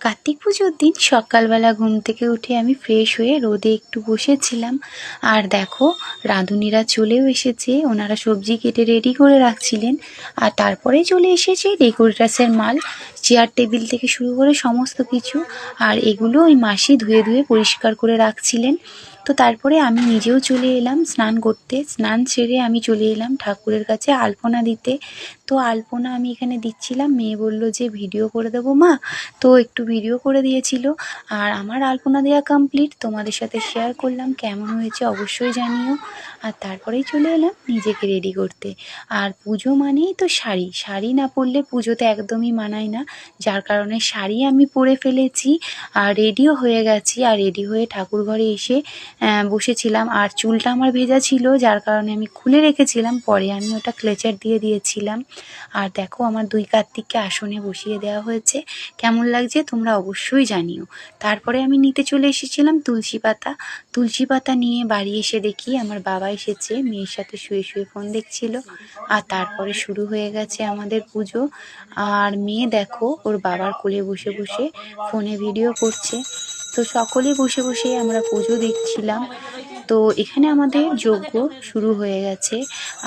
কার্তিক পুজোর দিন সকালবেলা ঘুম থেকে উঠে আমি ফ্রেশ হয়ে রোদে একটু বসেছিলাম। আর দেখো, রাঁধুনিরা চলেও এসেছে। ওনারা সবজি কেটে রেডি করে রাখছিলেন। আর তারপরে চলে এসেছে ডেকোরেটাসের মাল, চেয়ার টেবিল থেকে শুরু করে সমস্ত কিছু। আর এগুলো ওই মাসি ধুয়ে ধুয়ে পরিষ্কার করে রাখছিলেন। তো তারপরে আমি নিজেও চলে এলাম স্নান করতে। স্নান সেরে আমি চলে এলাম ঠাকুরের কাছে আলপনা দিতে। তো আলপনা আমি এখানে দিচ্ছিলাম, মেয়ে বলল যে ভিডিও করে দেবো মা, তো একটু ভিডিও করে দিয়েছিল। আর আমার আলপনা দেওয়া কমপ্লিট, তোমাদের সাথে শেয়ার করলাম কেমন হয়েছে অবশ্যই জানিও। আর তারপরেই চলে এলাম নিজেকে রেডি করতে। আর পুজো মানেই তো শাড়ি, শাড়ি না পরলে পুজোতে একদমই মানায় না, যার কারণে শাড়ি আমি পরে ফেলেছি আর রেডিও হয়ে গেছি। আর রেডি হয়ে ঠাকুর ঘরে এসে বসেছিলাম। আর চুলটা আমার ভেজা ছিল, যার কারণে আমি খুলে রেখেছিলাম, পরে আমি ওটা ক্লেচার দিয়ে দিয়েছিলাম। আর দেখো, আমার দুই কার্তিককে আসনে বসিয়ে দেওয়া হয়েছে। কেমন লাগছে তোমরা অবশ্যই জানিও। তারপরে আমি নিতে চলে এসেছিলাম তুলসী পাতা। তুলসী পাতা নিয়ে বাড়ি এসে দেখি আমার বাবা এসেছে, মেয়ের সাথে শুয়ে শুয়ে ফোন দেখছিল। আর তারপরে শুরু হয়ে গেছে আমাদের পুজো। আর মেয়ে দেখো ওর বাবার কোলে বসে বসে ফোনে ভিডিও করছে। তো সকলে বসে বসে আমরা পুজো দেখছিলাম। তো এখানে আমাদের যজ্ঞ শুরু হয়ে গেছে।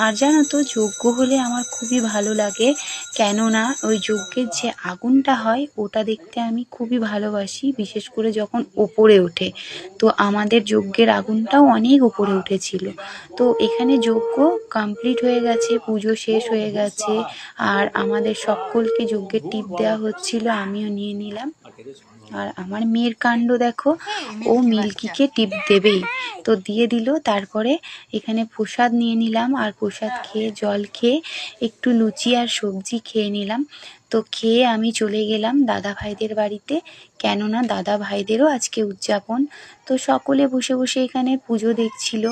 আর জানো তো, যজ্ঞ হলে আমার খুবই ভালো লাগে, কেননা ওই যজ্ঞের যে আগুনটা হয় ওটা দেখতে আমি খুবই ভালোবাসি, বিশেষ করে যখন ওপরে ওঠে। তো আমাদের যজ্ঞের আগুনটাও অনেক ওপরে উঠেছিল। তো এখানে যজ্ঞ কমপ্লিট হয়ে গেছে, পুজো শেষ হয়ে গেছে। আর আমাদের সকলকে যজ্ঞের টিপ দেওয়া হচ্ছিল, আমিও নিয়ে নিলাম। আর আমার মেয়ের কাণ্ড দেখো, ও মিল্কিকে টিপ দেবেই, তো দিয়ে দিল। তারপরে এখানে প্রসাদ নিয়ে নিলাম, আর প্রসাদ খেয়ে জল খেয়ে একটু লুচি আর সবজি খেয়ে নিলাম। তো খেয়ে আমি চলে গেলাম দাদা ভাইদের বাড়িতে, কেননা দাদা ভাইদেরও আজকে উদযাপন। তো সকলে বসে বসে এখানে পুজো দেখছিল,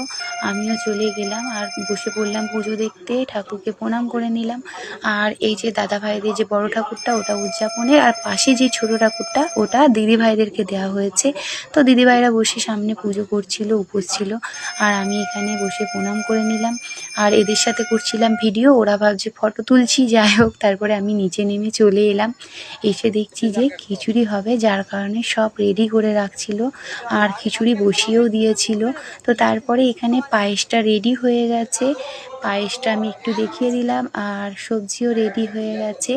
আমিও চলে গেলাম আর বসে পড়লাম পুজো দেখতে, ঠাকুরকে প্রণাম করে নিলাম। আর এই যে দাদা ভাইদের যে বড় ঠাকুরটা ওটা উদযাপনের, আর পাশে যে ছোট ঠাকুরটা ওটা দিদি ভাইদেরকে দেওয়া হয়েছে। তো দিদি ভাইরা বসে সামনে পুজো করছিল, উপোস ছিল। আর আমি এখানে বসে প্রণাম করে নিলাম। আর এদের সাথে করছিলাম ভিডিও, ওরা ভাবছে ফটো তুলছি, যাই হোক। তারপরে আমি নিচে নেমে চলে এলাম, এসে দেখছি যে খিচুড়ি হবে, যার কারণে সব রেডি করে রাখছিল। আর খিচুড়ি বসিয়েও দিয়েছিল। তো তারপরে এখানে পায়েসটা রেডি হয়ে গেছে, পায়েসটা আমি একটু দেখিয়ে দিলাম। আর সবজিও রেডি হয়ে গেছে।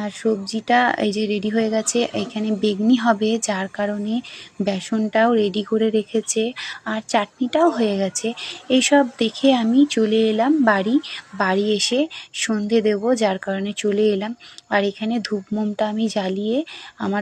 আর সবজিটা এই যে রেডি হয়ে গেছে, এখানে বেগনি হবে, যার কারণে বেসনটাও রেডি করে রেখেছে। আর চাটনিটাও হয়ে গেছে। এইসব দেখে আমি চলে এলাম বাড়ি। বাড়ি এসে সন্ধে দেব, যার কারণে চলে এলাম। আর এখানে ধূপ মোমটা আমি জ্বালিয়ে আমার